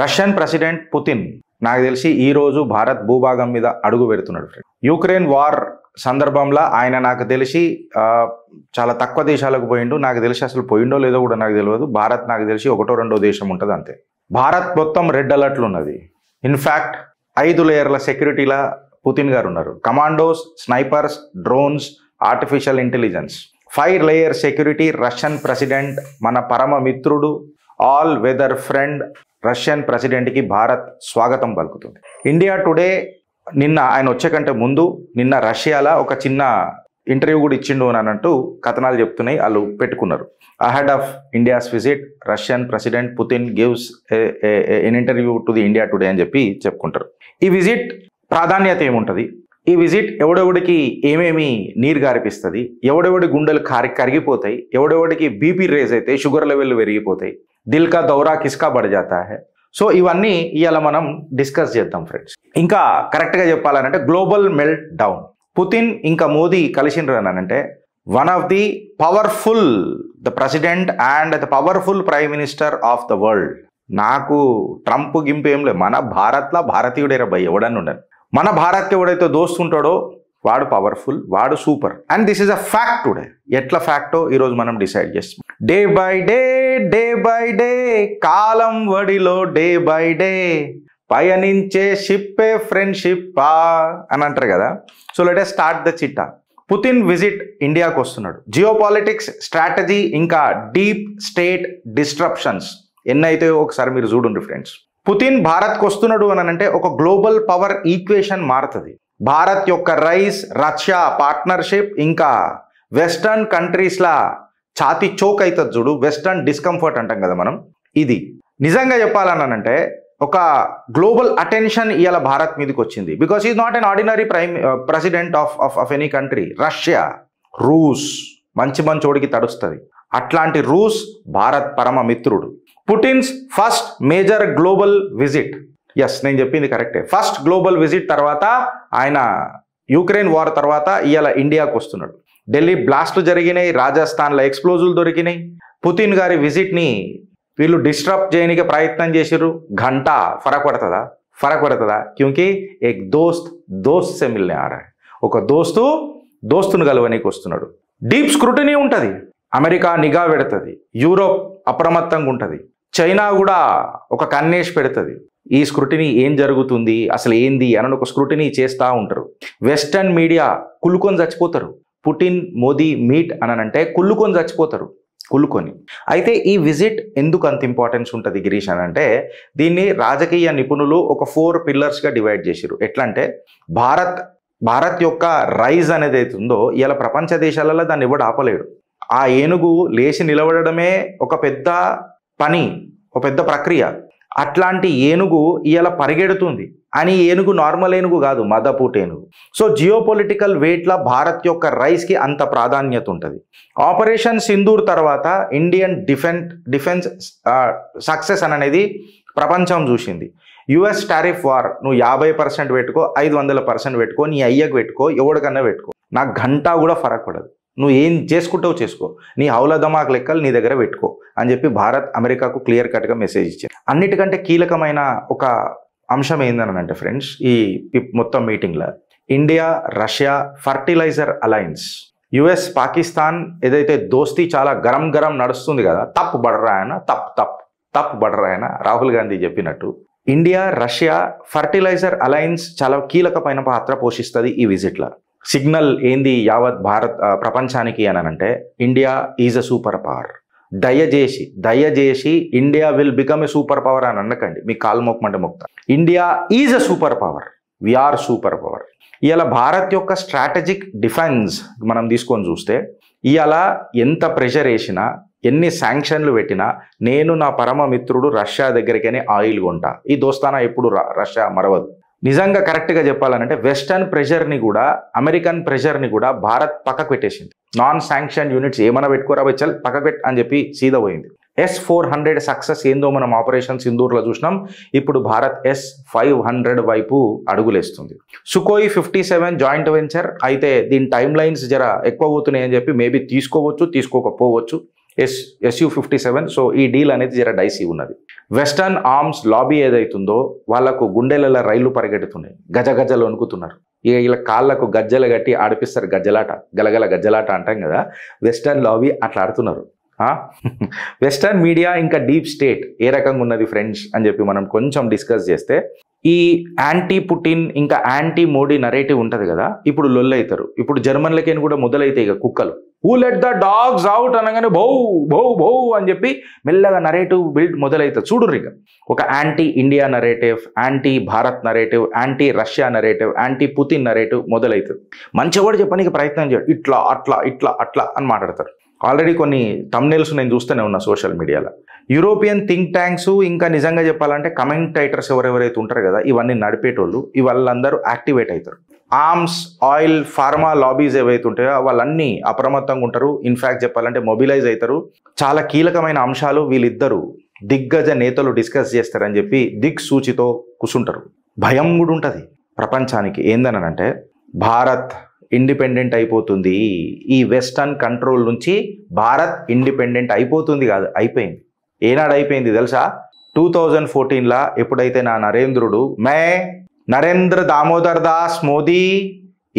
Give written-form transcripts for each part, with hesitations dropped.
Russian president Putin నాకు తెలిసి ఈ రోజు భారత్ భూభాగం మీద అడుగు పెడుతున్నాడు ఫ్రెండ్. యుక్రెయిన్ వార్ సందర్భంలో ఆయన నాకు తెలిసి చాలా తక్కువ దేశాలకు పోయిండు. నాకు తెలిసి అసలు పోయిండో లేదో కూడా నాకు తెలియదు. భారత్ నాకు తెలిసి ఒకటో రెండో దేశం ఉంటుంది అంతే. భారత్ మొత్తం రెడ్ అలర్ట్లు ఉన్నది. ఇన్ఫ్యాక్ట్ 5 లేయర్ల సెక్యూరిటీలా పుతిన్ గారు ఉన్నారు. Commandos, snipers, drones, artificial intelligence. 5 layer security. Russian president మన పరమ మిత్రుడు, ఆల్ వెదర్ ఫ్రెండ్ రష్యన్ ప్రెసిడెంట్కి భారత్ స్వాగతం పలుకుతుంది. ఇండియా టుడే నిన్న ఆయన వచ్చే కంటే ముందు నిన్న రష్యాలో ఒక చిన్న ఇంటర్వ్యూ కూడా ఇచ్చిండు అని అన్నట్టు కథనాలు చెప్తున్నాయి. వాళ్ళు పెట్టుకున్నారు. Ahead of India's visit Russian president Putin gives N interview to the India today అని చెప్పి చెప్పుకుంటారు. ఈ విజిట్ ప్రాధాన్యత ఏముంటుంది, ఈ విజిట్ ఎవడెవడికి ఏమేమి నీరు గారిపిస్తుంది, ఎవడెవడి గుండెలు కరిగిపోతాయి, ఎవడెవడికి బీపీ రేజ్ అవుతాయి, షుగర్ లెవెల్ పెరిగిపోతాయి, దిల్ కా దౌరా కిస్కా బడ్ జాతా హై. సో ఇవన్నీ ఇవాళ మనం డిస్కస్ చేద్దాం ఫ్రెండ్స్. ఇంకా కరెక్ట్గా చెప్పాలనంటే గ్లోబల్ మెల్ట్ డౌన్. పుతిన్ ఇంకా మోదీ కలిసిండ్రు అని అంటే one of the powerful the president and the powerful prime minister of the world. నాకు ట్రంప్ గింపు ఏం లేదు. మన భారత్లో భారతీయుడేరా భయ్, ఎవడని ఉండను. మన భారత్కి ఎవడైతే దోస్తుంటాడో వాడు పవర్ఫుల్, వాడు super. And this is a fact today. ఎట్లా ఫ్యాక్టో ఈరోజు మనం డిసైడ్ చేస్తాం. డే బై డే కాలం వడిలో డే బై డే పయనించే షిప్పే ఫ్రెండ్షిప్ అని అంటారు కదా. So let us start the చిట్టా. పుతిన్ విజిట్ ఇండియాకు వస్తున్నాడు. జియోపాలిటిక్స్, స్ట్రాటజీ, ఇంకా డీప్ స్టేట్ డిస్ట్రప్షన్స్ ఎన్నైతే ఒకసారి మీరు చూడండి ఫ్రెండ్స్. పుతిన్ భారత్కు వస్తున్నాడు అని అంటే ఒక గ్లోబల్ పవర్ ఈక్వేషన్ మారుతుంది. భారత్ యొక్క రైస్, రష్యా పార్ట్నర్షిప్, ఇంకా వెస్టర్న్ కంట్రీస్లా ఛాతీ చోక్ అవుతుంది చూడు, వెస్టర్న్ డిస్కంఫర్ట్ అంటాం కదా మనం. ఇది నిజంగా చెప్పాలనంటే ఒక గ్లోబల్ అటెన్షన్ ఇవాళ భారత్ మీదకి వచ్చింది. Because is not an ordinary president of any country. Russia, రూస్ మంచి మంచోడికి తడుస్తుంది. అట్లాంటి రూస్ భారత్ పరమ మిత్రుడు. Putin's first major global visit. Yes, నేను చెప్పింది కరెక్టే. ఫస్ట్ గ్లోబల్ విజిట్ తర్వాత ఆయన యుక్రెయిన్ వార్ తర్వాత ఇవాళ ఇండియాకు వస్తున్నాడు. ఢిల్లీ బ్లాస్ట్లు జరిగినాయి, రాజస్థాన్లో ఎక్స్ప్లోజులు దొరికినాయి. పుతిన్ గారి విజిట్ని వీళ్ళు డిస్టర్బ్ చేయడానికి ప్రయత్నం చేసిర్రు. గంట ఫరక్ పడుతుందా? క్యూంకి ఏక్ దోస్త్ సే మిల్నే ఆ రా హై. ఒక దోస్తును కలవనీకి వస్తున్నాడు. డీప్ స్క్రూటినీ ఉంటుంది. అమెరికా నిఘా పెడుతుంది, యూరోప్ అప్రమత్తంగా ఉంటుంది, చైనా కూడా ఒక కన్నేసి పెడుతుంది. ఈ స్క్రూటినీ ఏం జరుగుతుంది, అసలు ఏంది అని ఒక స్క్రూటినీ చేస్తూ ఉంటారు. వెస్టర్న్ మీడియా కుళ్ళుకొని చచ్చిపోతారు. పుటిన్ మోదీ మీట్ అని అంటే కుళ్ళుకొని చచ్చిపోతారు. అయితే ఈ విజిట్ ఎందుకు అంత ఇంపార్టెన్స్ ఉంటుంది గిరీష్ అని అంటే దీన్ని రాజకీయ నిపుణులు ఒక 4 పిల్లర్స్గా డివైడ్ చేశారు. ఎట్లా అంటే భారత్ యొక్క రైజ్ అనేది అవుతుందో ఇలా ప్రపంచ దేశాలలో దాన్ని ఎవడు ఆపలేడు. ఆ ఏనుగు లేచి నిలబడమే ఒక పెద్ద పని, ఒక పెద్ద ప్రక్రియ. అట్లాంటి ఏనుగు ఇలా పరిగెడుతుంది. అని ఏనుగు నార్మల్ ఏనుగు కాదు, మదపూట్ ఏనుగు. సో జియోపొలిటికల్ వెయిట్లా భారత్ యొక్క రైస్కి అంత ప్రాధాన్యత ఉంటుంది. ఆపరేషన్ సింధూర్ తర్వాత ఇండియన్ డిఫెన్స్ సక్సెస్ అనేది ప్రపంచం చూసింది. యుఎస్ టారిఫ్ వార్ నువ్వు 50% పెట్టుకో, 500% పెట్టుకో, నీ అయ్యకు పెట్టుకో, ఎవడికన్నా పెట్టుకో, నాకు గంట కూడా ఫరక్ పడదు. నువ్వు ఏం చేసుకుంటావు చేసుకో, నీ హౌల ధమాక్ లెక్కలు నీ దగ్గర పెట్టుకో అని చెప్పి భారత్ అమెరికాకు క్లియర్ కట్గా మెసేజ్ ఇచ్చింది. అన్నిటికంటే కీలకమైన ఒక అంశం ఏందని అంటే ఫ్రెండ్స్, ఈ మొత్తం మీటింగ్లో India Russia fertilizer alliance, US Pakistan ఏదైతే దోస్తీ చాలా గరం నడుస్తుంది కదా, తప్పు బడరాయన రాహుల్ గాంధీ చెప్పినట్టు ఇండియా రష్యా ఫర్టిలైజర్ అలయన్స్ చాలా కీలకమైన పాత్ర పోషిస్తుంది ఈ విజిట్లో. సిగ్నల్ ఏంది యావత్ ప్రపంచానికి అని అంటే India is a super power. దయచేసి India will become a super power అని అనకండి, మీ కాలు మొక్కమంటే మొక్తా. India is a super power, we are super power. ఇవాళ భారత్ యొక్క స్ట్రాటజిక్ డిఫెన్స్ మనం తీసుకొని చూస్తే ఇవాళ ఎంత ప్రెషర్ వేసినా, ఎన్ని శాంక్షన్లు పెట్టినా, నేను నా పరమ మిత్రుడు రష్యా దగ్గరికనే ఆయిల్ కొంటా. ఈ దోస్తానా ఎప్పుడు రష్యా మరవదు. నిజంగా కరెక్ట్గా చెప్పాలంటే వెస్టర్న్ ప్రెషర్ని కూడా, అమెరికన్ ప్రెషర్ని కూడా భారత్ పక్కకు పెట్టేసింది. నాన్ శాంక్షన్ యూనిట్స్ ఏమైనా పెట్టుకోరా బచ్చల్ పక్కకు పెట్టు అని చెప్పి సీదా పోయింది. S-400 సక్సెస్ ఏందో మనం ఆపరేషన్ సింధూర్లో చూసినాం. ఇప్పుడు భారత్ S-500 వైపు అడుగులేస్తుంది. సుఖోయి 57 జాయింట్ వెంచర్ అయితే దీని టైమ్ లైన్స్ జర ఎక్కువ పోతున్నాయి అని చెప్పి మేబీ తీసుకోవచ్చు, తీసుకోకపోవచ్చు. SU-57. సో ఈ డీల్ అనేది జర డైసీ ఉన్నది. వెస్టర్న్ ఆర్మ్స్ లాబీ ఏదైతుందో వాళ్ళకు గుండెలలో రైళ్లు పరిగెడుతున్నాయి, గజగజలు వణుకుతున్నారు. ఇక ఇలా కాళ్ళకు గజ్జలు కట్టి ఆడిపిస్తారు, గజ్జలాట, గలగల గజ్జలాట అంటాం కదా, వెస్టర్న్ లాబీ అట్లా ఆడుతున్నారు. వెస్టర్న్ మీడియా ఇంకా డీప్ స్టేట్ ఏ రకంగా ఉన్నది ఫ్రెండ్స్ అని చెప్పి మనం కొంచెం డిస్కస్ చేస్తే, ఈ యాంటీ పుటిన్ ఇంకా యాంటీ మోడీ నరేటివ్ ఉంటుంది కదా, ఇప్పుడు లొల్లైతారు. ఇప్పుడు జర్మన్లకైనా కూడా మొదలైతాయి ఇక కుక్కలు. Who let the dogs out అనగానే భౌ భౌ భౌ అని చెప్పి మెల్లగా నరేటివ్ బిల్డ్ మొదలవుతుంది. చూడుర్రు ఇక ఒక anti India narrative, anti Bharat narrative, anti Russia narrative, anti Putin narrative మొదలవుతుంది. మంచిగా కూడా చెప్పడానికి ప్రయత్నం చేయడు, ఇట్లా అట్లా ఇట్లా అట్లా అని మాట్లాడతారు. ఆల్రెడీ కొన్ని థంబ్నెయిల్స్ నేను చూస్తూనే ఉన్నా సోషల్ మీడియాలో. యూరోపియన్ థింక్ ట్యాంక్స్ ఇంకా నిజంగా చెప్పాలంటే కమెంటేటర్స్ ఎవరెవరైతే ఉంటారు కదా, ఇవన్నీ నడిపేటోళ్ళు, వాళ్ళందరూ యాక్టివేట్ అవుతారు. ఆర్మ్స్, ఆయిల్, ఫార్మా లాబీస్ ఏవైతే ఉంటాయో వాళ్ళన్నీ అప్రమత్తంగా ఉంటారు. ఇన్ఫ్యాక్ట్ చెప్పాలంటే మొబిలైజ్ అవుతారు. చాలా కీలకమైన అంశాలు వీళ్ళిద్దరూ దిగ్గజ నేతలు డిస్కస్ చేస్తారని చెప్పి దిక్సూచితో కూర్చుంటారు. భయం కూడా ఉంటుంది ప్రపంచానికి. ఏందనంటే భారత్ ఇండిపెండెంట్ అయిపోతుంది, ఈ వెస్టర్న్ కంట్రోల్ నుంచి భారత్ ఇండిపెండెంట్ అయిపోతుంది కాదు, అయిపోయింది. ఏనాడు అయిపోయింది తెలుసా? 2014 ఎప్పుడైతే నా నరేంద్రుడు నరేంద్ర దామోదర్ దాస్ మోదీ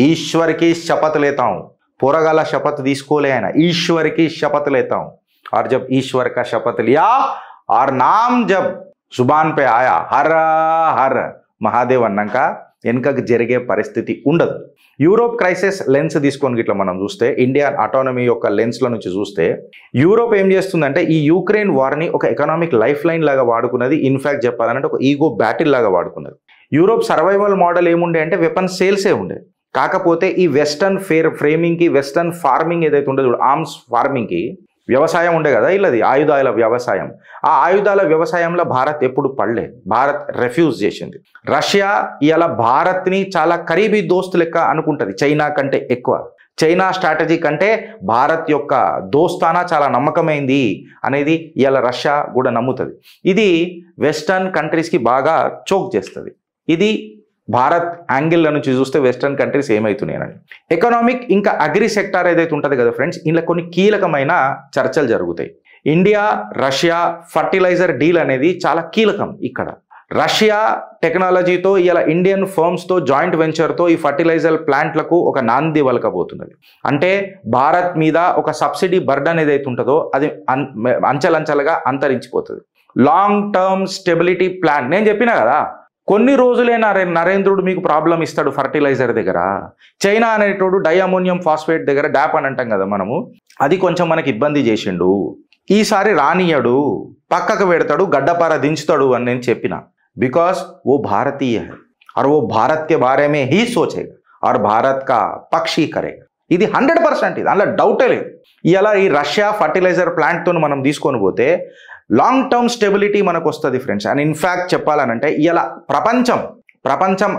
ఈశ్వర్కి శపథ్ లేతాం, పోరగాల శపథ్ తీసుకోలే ఆయన, ఈశ్వర్కి శపథ్ లేతాం. और जब ईश्वर का शपथ लिया और नाम जब जुबान पे आया हर हर महादेव అన్నాక వెనుకకు జరిగే పరిస్థితి ఉండదు. యూరోప్ క్రైసిస్ లెన్స్ తీసుకొని ఇట్లా మనం చూస్తే, ఇండియన్ అటానమీ యొక్క లెన్స్ల నుంచి చూస్తే, యూరోప్ ఏం చేస్తుందంటే ఈ యూక్రెయిన్ వార్ని ఒక ఎకనామిక్ లైఫ్ లైన్ లాగా వాడుకున్నది. ఇన్ఫ్యాక్ట్ చెప్పాలంటే ఒక ఈగో బ్యాటిల్ లాగా వాడుకున్నది. యూరోప్ సర్వైవల్ మోడల్ ఏముండే అంటే వెపన్ సేల్సే ఉండే. కాకపోతే ఈ వెస్టర్న్ ఫ్రేమింగ్కి, వెస్టర్న్ ఫార్మింగ్ ఏదైతే ఉండదు, ఆర్మ్స్ ఫార్మింగ్కి వ్యవసాయం ఉండే కదా వీళ్ళది, ఆయుధాల వ్యవసాయం. ఆ ఆయుధాల వ్యవసాయంలో భారత్ ఎప్పుడు పడలే, భారత్ రెఫ్యూజ్ చేసింది. రష్యా ఇలా భారత్ని చాలా ఖరీబీ దోస్తు లెక్క అనుకుంటుంది, చైనా కంటే ఎక్కువ. చైనా స్ట్రాటజీ కంటే భారత్ యొక్క దోస్తానా చాలా నమ్మకమైంది అనేది ఇలా రష్యా కూడా నమ్ముతుంది. ఇది వెస్టర్న్ కంట్రీస్కి బాగా చోక్ చేస్తుంది. ఇది భారత్ యాంగిల్ నుంచి చూస్తే వెస్టర్న్ కంట్రీస్ ఏమవుతున్నాయని. ఎకనామిక్ ఇంకా అగ్రి సెక్టార్ ఏదైతే ఉంటుంది కదా ఫ్రెండ్స్, ఇలా కొన్ని కీలకమైన చర్చలు జరుగుతాయి. ఇండియా రష్యా ఫర్టిలైజర్ డీల్ అనేది చాలా కీలకం. ఇక్కడ రష్యా టెక్నాలజీతో ఇలా ఇండియన్ ఫర్మ్స్తో జాయింట్ వెంచర్తో ఈ ఫర్టిలైజర్ ప్లాంట్లకు ఒక నాంది వలకబోతున్నది. అంటే భారత్ మీద ఒక సబ్సిడీ బర్డన్ ఏదైతే ఉంటుందో అది అంచెలంచెలుగా అంతరించిపోతుంది. లాంగ్ టర్మ్ స్టెబిలిటీ ప్లాన్ నేను చెప్పినా కదా, కొన్ని రోజులే నరేంద్రుడు మీకు ప్రాబ్లం ఇస్తాడు ఫర్టిలైజర్ దగ్గర. చైనా అనేటోడు డైఅమోనియం ఫాస్ఫేట్ దగ్గర డాప్ అని అంటాం కదా మనము, అది కొంచెం మనకి ఇబ్బంది చేసిండు. ఈసారి రానియడు, పక్కకు పెడతాడు, గడ్డపార దించుతాడు అని నేను చెప్పిన. బికాస్ वो भारतीय है और वो भारत के बारे में ही सोचेगा और भारत का पक्ष ही करेगा. ఇది 100%, ఇది అందులో డౌటే లేదు. ఇలా ఈ రష్యా ఫర్టిలైజర్ ప్లాంట్తో మనం తీసుకొని పోతే లాంగ్ టర్మ్ స్టెబిలిటీ మనకు వస్తుంది ఫ్రెండ్స్. అండ్ ఇన్ఫ్యాక్ట్ చెప్పాలనంటే ఇలా ప్రపంచం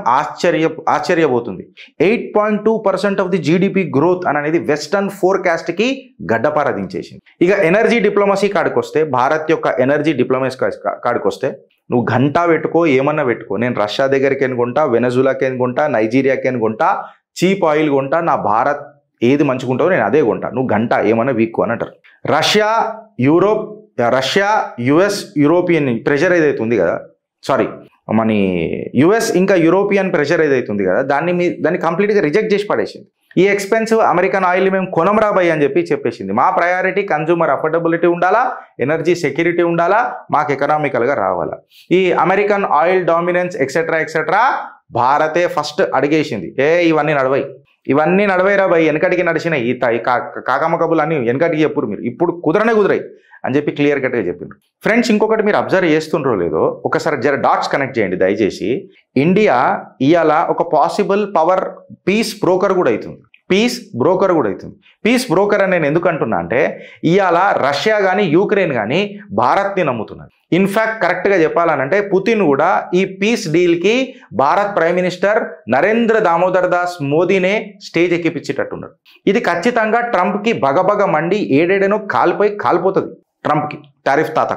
ఆశ్చర్యపోతుంది. 8.2% ఆఫ్ ది జీడిపి గ్రోత్ అనేది వెస్టర్న్ ఫోర్కాస్ట్కి గడ్డపార దించేసింది. ఇక ఎనర్జీ డిప్లొమసీ కాడికొస్తే, భారత్ యొక్క ఎనర్జీ డిప్లొమసీ కాడికొస్తే, నువ్వు గంటా పెట్టుకో, ఏమన్నా పెట్టుకో, నేను రష్యా దగ్గరికి ఎనుకుంటా, వెనజులాకి ఎనుకుంటా, నైజీరియాకి ఎనుకుంటా, చీప్ ఆయిల్ కొంటా, నా భారత్ ఏది మంచుకుంటావో నేను అదే కొంటా, నువ్వు గంట ఏమన్నా వీక్కు అని అంటారు. రష్యా యుఎస్ యూరోపియన్ ప్రెషర్ ఏదైతే ఉంది కదా, మన యుఎస్ ఇంకా యూరోపియన్ ప్రెషర్ ఏదైతే ఉంది కదా, దాన్ని కంప్లీట్గా రిజెక్ట్ చేసి పడేసింది. ఈ ఎక్స్పెన్సివ్ అమెరికన్ ఆయిల్ మేము కొనమరా భయ్ అని చెప్పేసింది. మా ప్రయారిటీ కన్జ్యూమర్ అఫోర్డబిలిటీ ఉండాలా, ఎనర్జీ సెక్యూరిటీ ఉండాలా, మాకు ఎకనామికల్గా రావాలా. ఈ అమెరికన్ ఆయిల్ డామినెన్స్ ఎక్సెట్రా భారతే ఫస్ట్ అడిగేసింది. ఇవన్నీ నడవైరా భయ్, వెనకటికి నడిచినాయి, ఈ కాకమ్మ కబులు అన్ని వెనకటికి చెప్పురు, మీరు ఇప్పుడు కుదరాయి అని చెప్పి క్లియర్ కట్గా చెప్పిండ్రు. ఫ్రెండ్స్ ఇంకొకటి మీరు అబ్జర్వ్ చేస్తుండ్రో లేదో, ఒకసారి జర డాట్స్ కనెక్ట్ చేయండి దయచేసి. ఇండియా ఇవాళ ఒక పాసిబుల్ పవర్ పీస్ బ్రోకర్ కూడా అవుతుంది. పీస్ బ్రోకర్ అని నేను ఎందుకు అంటున్నా అంటే, ఇవాళ రష్యా కానీ యూక్రెయిన్ కానీ భారత్ని నమ్ముతున్నారు. ఇన్ఫ్యాక్ట్ కరెక్ట్గా చెప్పాలనంటే పుతిన్ కూడా ఈ పీస్ డీల్కి భారత్ ప్రైమ్ మినిస్టర్ నరేంద్ర దామోదర్ దాస్ మోదీనే స్టేజ్ ఎక్కిపించేటట్టున్నాడు. ఇది ఖచ్చితంగా ట్రంప్కి బగబగ మండి ఏడేడనో కాలిపోతుంది. ట్రంప్కి టారిఫ్ తాత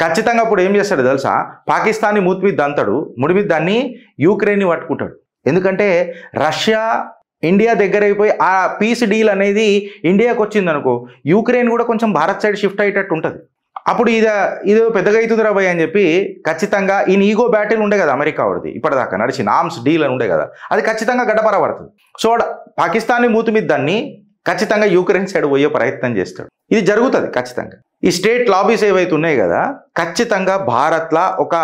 ఖచ్చితంగా ఇప్పుడు ఏం చేస్తాడు తెలుసా, పాకిస్తాన్ని మూతి మీద దంతాడు, ముడి మీద దాన్ని యూక్రెయిన్ని పట్టుకుంటాడు. ఎందుకంటే రష్యా ఇండియా దగ్గర అయిపోయి ఆ పీస్ డీల్ అనేది ఇండియాకి వచ్చింది అనుకో, యూక్రెయిన్ కూడా కొంచెం భారత్ సైడ్ షిఫ్ట్ అయ్యేటట్టు ఉంటుంది. అప్పుడు ఇది పెద్దగా అవుతుందిరా భయ్ అని చెప్పి ఖచ్చితంగా ఈ ఈగో బ్యాటిల్ ఉండే కదా అమెరికా వాడిది ఇప్పటిదాకా నడిచిన ఆర్మ్స్ డీల్ అని ఉండే కదా, అది ఖచ్చితంగా గడ్డపరబడుతుంది. సో పాకిస్తాన్ని మూతి మీద దాన్ని ఖచ్చితంగా యూక్రెయిన్ సైడ్ పోయే ప్రయత్నం చేస్తాడు. ఇది జరుగుతుంది ఖచ్చితంగా. ఈ స్టేట్ లాబీస్ ఏవైతే ఉన్నాయి కదా, ఖచ్చితంగా భారత్లో ఒక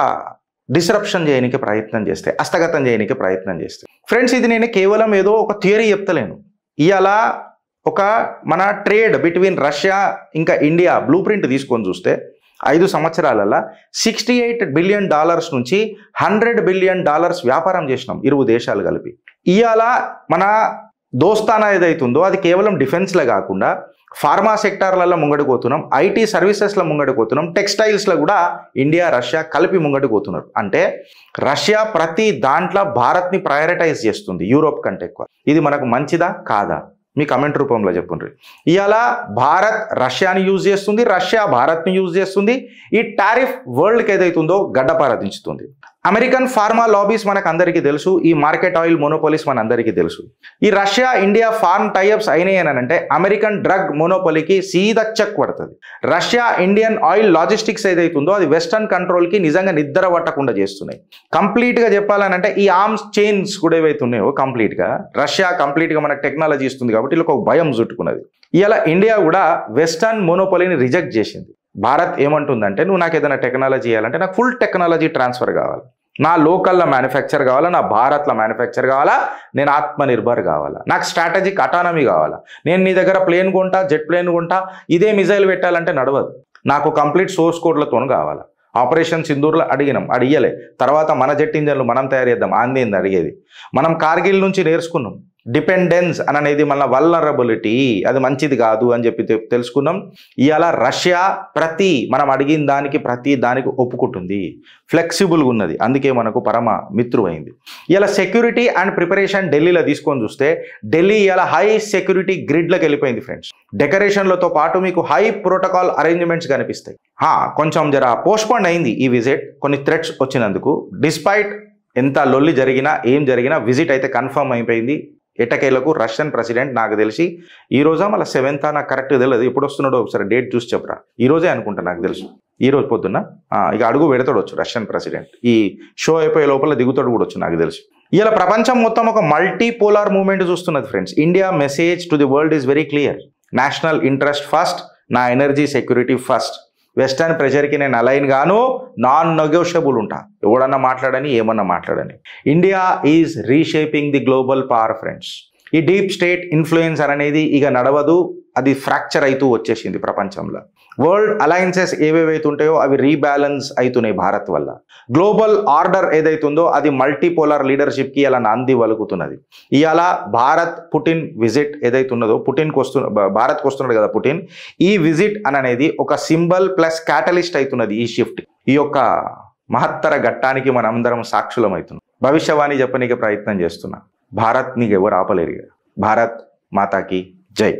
డిస్రప్షన్ చేయడానికి ప్రయత్నం చేస్తే, హస్తగతం చేయడానికి ప్రయత్నం చేస్తే. ఫ్రెండ్స్, ఇది నేను కేవలం ఏదో ఒక థియరీ చెప్తలేను. ఇవాళ ఒక మన ట్రేడ్ బిట్వీన్ రష్యా ఇంకా ఇండియా బ్లూ ప్రింట్ తీసుకొని చూస్తే 5 సంవత్సరాలలో $68 బిలియన్ నుంచి $100 బిలియన్ వ్యాపారం చేసినాం 20 దేశాలు కలిపి. ఇవాళ మన దోస్తానా ఏదైతుందో అది కేవలం డిఫెన్స్లో కాకుండా ఫార్మా సెక్టార్లలో ముంగడిపోతున్నాం, ఐటీ సర్వీసెస్లో ముంగడిపోతున్నాం, టెక్స్టైల్స్లో కూడా ఇండియా రష్యా కలిపి ముంగడిపోతున్నారు. అంటే రష్యా ప్రతి దాంట్లో భారత్ని ప్రయారిటైజ్ చేస్తుంది యూరోప్ కంటే ఎక్కువ. ఇది మనకు మంచిదా కాదా మీ కమెంట్ రూపంలో చెప్పండి. ఇవాళ భారత్ రష్యాని యూజ్ చేస్తుంది, రష్యా భారత్ని యూజ్ చేస్తుంది. ఈ టారిఫ్ వరల్డ్కి ఏదైతుందో గడ్డపారదించుతుంది. అమెరికన్ ఫార్మా లాబీస్ మనకు అందరికీ తెలుసు, ఈ మార్కెట్ ఆయిల్ మోనోపోలీస్ మన అందరికీ తెలుసు. ఈ రష్యా ఇండియా ఫార్మ్ టైఅప్స్ అయినాయి అని అంటే అమెరికన్ డ్రగ్ మోనోపోలీకి సీదా చెక్ పడుతుంది. రష్యా ఇండియన్ ఆయిల్ లాజిస్టిక్స్ ఏదైతుందో అది వెస్టర్న్ కంట్రోల్కి నిజంగా నిద్ర పట్టకుండా చేస్తున్నాయి. కంప్లీట్గా చెప్పాలనంటే ఈ ఆర్మ్స్ చైన్స్ కూడా ఏవైతే ఉన్నాయో కంప్లీట్గా రష్యా కంప్లీట్గా మనకు టెక్నాలజీ ఇస్తుంది కాబట్టి వీళ్ళకి ఒక భయం చుట్టుకున్నది. ఇలా ఇండియా కూడా వెస్టర్న్ మోనోపోలీని రిజెక్ట్ చేసింది. భారత్ ఏమంటుందంటే, నువ్వు నాకు ఏదైనా టెక్నాలజీ ఇవ్వాలంటే నాకు ఫుల్ టెక్నాలజీ ట్రాన్స్ఫర్ కావాలి, నా లోకల్లో మ్యానుఫ్యాక్చర్ కావాలా, నా భారత్లో మ్యానుఫ్యాక్చర్ కావాలా, నేను ఆత్మనిర్భర్ కావాలా, నాకు స్ట్రాటజిక్ అటానమీ కావాలా. నేను నీ దగ్గర ప్లేన్ కొంటా, జెట్ ప్లేన్ కొంటా, ఇదే మిజైల్ పెట్టాలంటే నడవదు, నాకు కంప్లీట్ సోర్స్ కోడ్లతో కావాలా. ఆపరేషన్ సింధూర్లో అడిగలే. తర్వాత మన జెట్ ఇంజన్లు మనం తయారు చేద్దాం, అందేంది అడిగేది. మనం కార్గిల్ నుంచి నేర్చుకున్నాం డిపెండెన్స్ అని అనేది మన వల్నరబిలిటీ, అది మంచిది కాదు అని చెప్పి తెలుసుకున్నాం. ఇవాళ రష్యా మనం అడిగిన దానికి ప్రతి దానికి ఒప్పుకుంటుంది, ఫ్లెక్సిబుల్గా ఉన్నది, అందుకే మనకు పరమ మిత్రువైంది. ఇలా సెక్యూరిటీ అండ్ ప్రిపరేషన్ ఢిల్లీలో తీసుకొని చూస్తే ఢిల్లీ ఇలా హై సెక్యూరిటీ గ్రిడ్లకు వెళ్ళిపోయింది ఫ్రెండ్స్. డెకరేషన్లతో పాటు మీకు హై ప్రోటోకాల్ అరేంజ్మెంట్స్ కనిపిస్తాయి. కొంచెం జర పోస్ట్పోన్ అయింది ఈ విజిట్ కొన్ని థ్రెట్స్ వచ్చినందుకు. డిస్పైట్ ఎంత లొల్లి జరిగినా ఏం జరిగినా విజిట్ అయితే కన్ఫర్మ్ అయిపోయింది. ఎటకేలకు రష్యన్ ప్రెసిడెంట్ నాకు తెలిసి ఈ రోజా మళ్ళీ 7th నాకు కరెక్ట్ తెలియదు, ఎప్పుడు వస్తున్నాడో ఒకసారి డేట్ చూసి చెప్పరా. ఈ రోజే అనుకుంటా నాకు తెలుసు, ఈ రోజు పొద్దున్న ఇక అడుగు పెడతాడు వచ్చు రష్యన్ ప్రెసిడెంట్. ఈ షో అయిపోయే లోపల దిగుతాడు కూడా వచ్చు నాకు తెలుసు. ఇలా ప్రపంచం మొత్తం ఒక మల్టీ పోలార్ మూవ్మెంట్ చూస్తున్నది friends. India message to the world is very clear. National interest first, నా ఎనర్జీ సెక్యూరిటీ ఫస్ట్. వెస్టర్న్ ప్రెషర్కి నేను అలైన్ గాను, నాన్ నెగోషియబుల్ ఉంటా, ఎవడన్నా మాట్లాడని ఏమన్నా మాట్లాడని. India is reshaping the global power friends. ఈ డీప్ స్టేట్ ఇన్ఫ్లుయెన్స్ అనేది ఇక నడవదు, అది ఫ్రాక్చర్ అవుతూ వచ్చేసింది ప్రపంచంలో. వరల్డ్ అలయన్సెస్ ఏవేవైతే ఉంటాయో అవి రీబ్యాలెన్స్ అవుతున్నాయి భారత్ వల్ల. గ్లోబల్ ఆర్డర్ ఏదైతుందో అది మల్టీపోలార్ లీడర్షిప్కి ఇలా నాంది వలుకుతున్నది. ఇవాళ భారత్ పుటిన్ విజిట్ ఏదైతున్నదో, భారత్కి వస్తున్నాడు కదా పుటిన్, ఈ విజిట్ అనేది ఒక సింబల్ ప్లస్ క్యాటలిస్ట్ అవుతున్నది ఈ షిఫ్ట్. ఈ యొక్క మహత్తర ఘట్టానికి మనందరం సాక్షులం అవుతున్నాం. భవిష్యవాణి చెప్పనీకి ప్రయత్నం చేస్తున్నా. భారత్ నీకు ఎవరు ఆపలేరు. భారత్ మాతాకి జై.